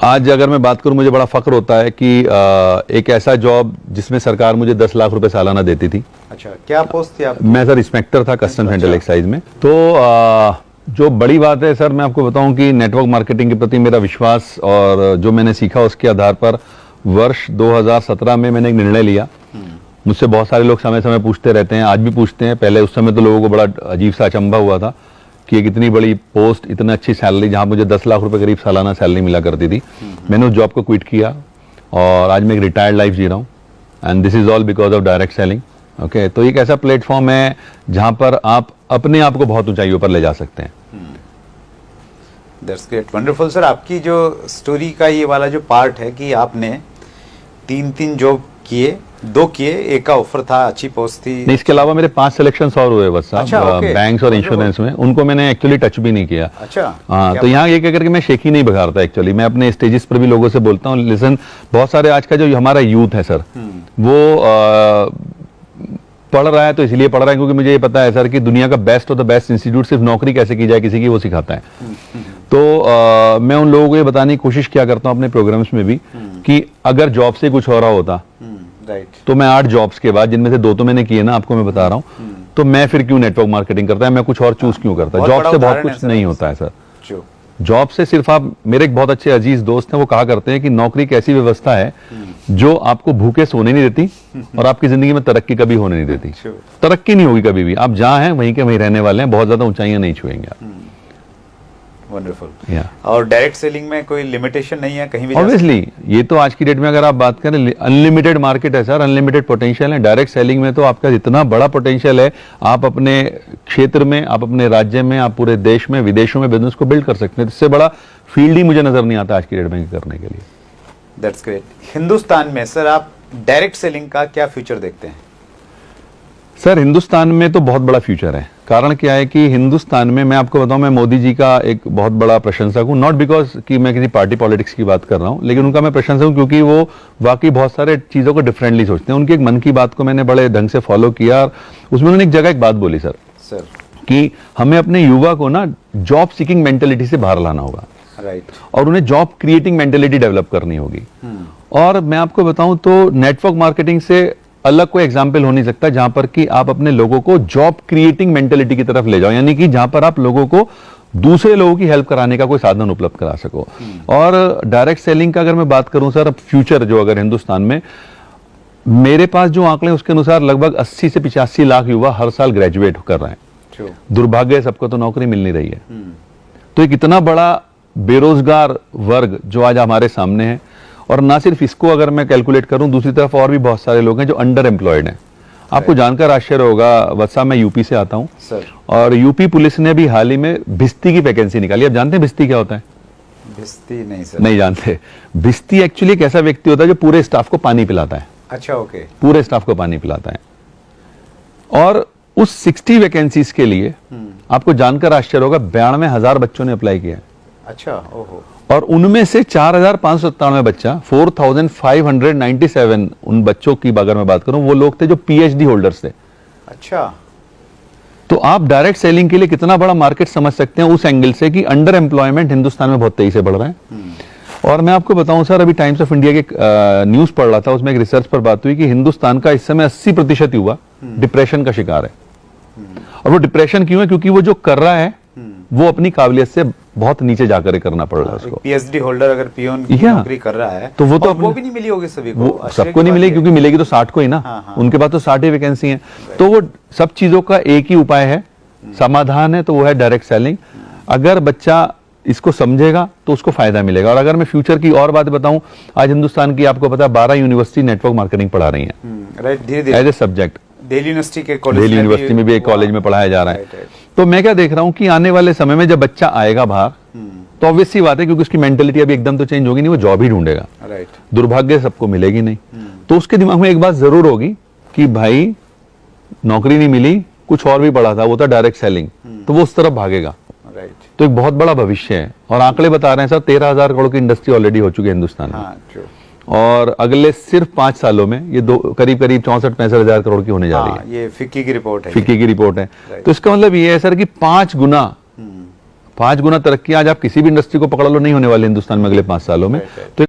आज अगर मैं बात करूं, मुझे बड़ा फख्र होता है कि एक ऐसा जॉब जिसमें सरकार मुझे 10 लाख रुपए सालाना देती थी। अच्छा, क्या पोस्ट थी आप? मैं सर इंस्पेक्टर था कस्टम सेंट्रल एक्साइज में। तो जो बड़ी बात है सर, मैं आपको बताऊं कि नेटवर्क मार्केटिंग के प्रति मेरा विश्वास और जो मैंने सीखा उसके आधार पर वर्ष 2017 में मैंने एक निर्णय लिया। मुझसे बहुत सारे लोग समय समय पूछते रहते हैं, आज भी पूछते हैं। पहले उस समय तो लोगों को बड़ा अजीब सा अचंभा हुआ था कि एक इतनी बड़ी पोस्ट, इतना अच्छी सैलरी, जहां मुझे 10 लाख रुपए करीब सालाना सैलरी मिला करती थी। मैंने उस जॉब को क्विट किया और आज मैं एक रिटायर्ड लाइफ जी रहा हूँ, and this is all because of direct selling. Okay, तो एक ऐसा प्लेटफॉर्म है जहां पर आप अपने आप को बहुत ऊंचाइयों पर ले जा सकते हैं। That's great, wonderful sir. आपकी जो स्टोरी का ये वाला जो पार्ट है कि आपने तीन जॉब किए, 2 किए, एक का ऑफर था, अच्छी पोस्ट थी। नहीं, इसके अलावा मेरे 5 सिलेक्शंस और हुए बस साहब। अच्छा, बैंक्स और इंश्योरेंस में, उनको मैंने एक्चुअली टच भी नहीं किया। अच्छा, हाँ, तो यहाँ ये कह करके मैं शेखी नहीं बघारता। एक्चुअली मैं अपने स्टेजेस पर भी लोगों से बोलता हूँ, लिसन, बहुत सारे आज का जो हमारा यूथ है सर, वो पढ़ रहा है तो इसलिए पढ़ रहा है क्योंकि मुझे ये पता है सर कि दुनिया का best of the best institute सिर्फ नौकरी कैसे की जाए किसी की, वो सिखाता है। तो मैं उन लोगों को ये बताने की कोशिश क्या करता हूँ अपने प्रोग्राम्स में भी कि अगर जॉब से कुछ हो रहा होता तो मैं 8 जॉब्स के बाद, जिनमें से 2 तो मैंने किए ना, आपको मैं बता रहा हूँ, तो मैं फिर क्यों नेटवर्क मार्केटिंग करता है, मैं कुछ और चूज क्यों करता है। जॉब से बहुत कुछ नहीं होता है सर। जॉब से सिर्फ आप, मेरे एक बहुत अच्छे अजीज दोस्त हैं, वो कहा करते हैं कि नौकरी एक ऐसी व्यवस्था है जो आपको भूखे सोने नहीं देती और आपकी जिंदगी में तरक्की कभी होने नहीं देती। तरक्की नहीं होगी कभी भी, आप जहां हैं वहीं के वहीं रहने वाले हैं, बहुत ज्यादा ऊंचाइयां नहीं छुएंगे आप। वंडरफुल। और डायरेक्ट सेलिंग में कोई लिमिटेशन नहीं है कहीं भी? ऑब्वियसली, ये तो आज की डेट में अगर आप बात करें, अनलिमिटेड मार्केट है सर, अनलिमिटेड पोटेंशियल है। डायरेक्ट सेलिंग में तो आपका इतना बड़ा पोटेंशियल है, आप अपने क्षेत्र में, आप अपने राज्य में, आप पूरे देश में, विदेशों में बिजनेस को बिल्ड कर सकते हैं। इससे बड़ा फील्ड ही मुझे नजर नहीं आता आज की डेट में करने के लिए। That's great. हिंदुस्तान में सर आप डायरेक्ट सेलिंग का क्या फ्यूचर देखते हैं? सर हिंदुस्तान में तो बहुत बड़ा फ्यूचर है। कारण क्या है कि हिंदुस्तान में, मैं आपको बताऊं, मैं मोदी जी का एक बहुत बड़ा प्रशंसक हूं। नॉट बिकॉज कि मैं किसी पार्टी पॉलिटिक्स की बात कर रहा हूं, लेकिन उनका मैं प्रशंसक हूं क्योंकि वो वाकई बहुत सारे चीजों को डिफरेंटली सोचते हैं। उनकी एक मन की बात को मैंने बड़े ढंग से फॉलो किया और उसमें उन्होंने एक जगह एक बात बोली सर कि हमें अपने युवा को ना जॉब सीकिंग मेंटेलिटी से बाहर लाना होगा, राइट, और उन्हें जॉब क्रिएटिंग मेंटेलिटी डेवलप करनी होगी। और मैं आपको बताऊं तो नेटवर्क मार्केटिंग से अलग कोई एग्जाम्पल हो नहीं सकता जहां पर कि आप अपने लोगों को जॉब क्रिएटिंग मेंटेलिटी की तरफ ले जाओ, यानी कि जहां पर आप लोगों को दूसरे लोगों की हेल्प कराने का कोई साधन उपलब्ध करा सको। और डायरेक्ट सेलिंग का अगर मैं बात करूं सर, अब फ्यूचर जो अगर हिंदुस्तान में, मेरे पास जो आंकड़े उसके अनुसार लगभग 80 से 85 लाख युवा हर साल ग्रेजुएट कर रहे हैं। दुर्भाग्य है, सबको तो नौकरी मिल नहीं रही है। तो एक इतना बड़ा बेरोजगार वर्ग जो आज हमारे सामने है, और ना सिर्फ इसको अगर मैं कैलकुलेट करूं, दूसरी तरफ और भी बहुत सारे लोग हैं जो अंडर एम्प्लॉयड हैं। आपको जानकर आश्चर्य होगा वत्सा, मैं यूपी से आता हूं सर, और यूपी पुलिस ने भी हाल ही में भिस्ती की वैकेंसी निकाली। आप जानते हैं भिस्ती क्या होता है? भिस्ती नहीं सर। नहीं जानते। भिस्ती एक्चुअली एक ऐसा व्यक्ति होता है जो पूरे स्टाफ को पानी पिलाता है। अच्छा, ओके। पूरे स्टाफ को पानी पिलाता है। और उस 60 वैकेंसीज के लिए आपको जानकर आश्चर्य होगा 92,000 बच्चों ने अप्लाई किया है। अच्छा, ओहो। और उनमें से 4,597 बच्चा, 4,597 उन बच्चों की अगर मैं बात करूं, वो लोग थे जो पीएचडी होल्डर्स थे। अच्छा, तो आप डायरेक्ट सेलिंग के लिए कितना बड़ा मार्केट समझ सकते हैं उस एंगल से कि अंडर एम्प्लॉयमेंट हिंदुस्तान में बहुत तेजी से बढ़ रहा है। और मैं आपको बताऊं सर, अभी टाइम्स ऑफ इंडिया के न्यूज पढ़ रहा था, उसमें एक रिसर्च पर बात हुई कि हिंदुस्तान का इस समय 80% युवा डिप्रेशन का शिकार है। और वो डिप्रेशन क्यों है? क्योंकि वो जो कर रहा है वो अपनी काबिलियत से बहुत नीचे जाकर करना पड़ रहा है उसको। पीएचडी होल्डर अगर पियोन की नौकरी कर रहा है तो वो तो वो भी नहीं मिली होगी सभी को, सबको नहीं मिलेगी, क्योंकि मिलेगी तो 60 को ही ना। उनके पास तो 60 ही वैकेंसी है। तो वो सब चीजों का एक ही उपाय है, समाधान है, तो वो है डायरेक्ट सेलिंग। अगर बच्चा इसको समझेगा तो उसको फायदा मिलेगा। और अगर मैं फ्यूचर की और बात बताऊं, आज हिंदुस्तान की आपको पता है 12 यूनिवर्सिटी नेटवर्क मार्केटिंग पढ़ा रही है as a subject. Delhi University में भी एक कॉलेज में पढ़ाया जा रहा है। तो मैं क्या देख रहा हूं कि आने वाले समय में जब बच्चा आएगा बाहर, तो ऑब्वियस सी बात है, क्योंकि उसकी मेंटेलिटी अभी एकदम तो चेंज होगी नहीं, वो जॉब ही ढूंढेगा। दुर्भाग्य सबको मिलेगी नहीं। तो उसके दिमाग में एक बात जरूर होगी कि भाई नौकरी नहीं मिली, कुछ और भी पढ़ा था, वो था डायरेक्ट सेलिंग, तो वो उस तरफ भागेगा। तो एक बहुत बड़ा भविष्य है। और आंकड़े बता रहे हैं सर, 13,000 करोड़ की इंडस्ट्री ऑलरेडी हो चुकी है हिंदुस्तान में। और अगले सिर्फ 5 सालों में ये करीब 64-65 हजार करोड़ की होने जा रही है। ये फिक्की की रिपोर्ट है। फिक्की की रिपोर्ट है। तो इसका मतलब ये है सर कि 5 गुना 5 गुना तरक्की आज आप किसी भी इंडस्ट्री को पकड़ लो नहीं होने वाले हिंदुस्तान में अगले 5 सालों में। तो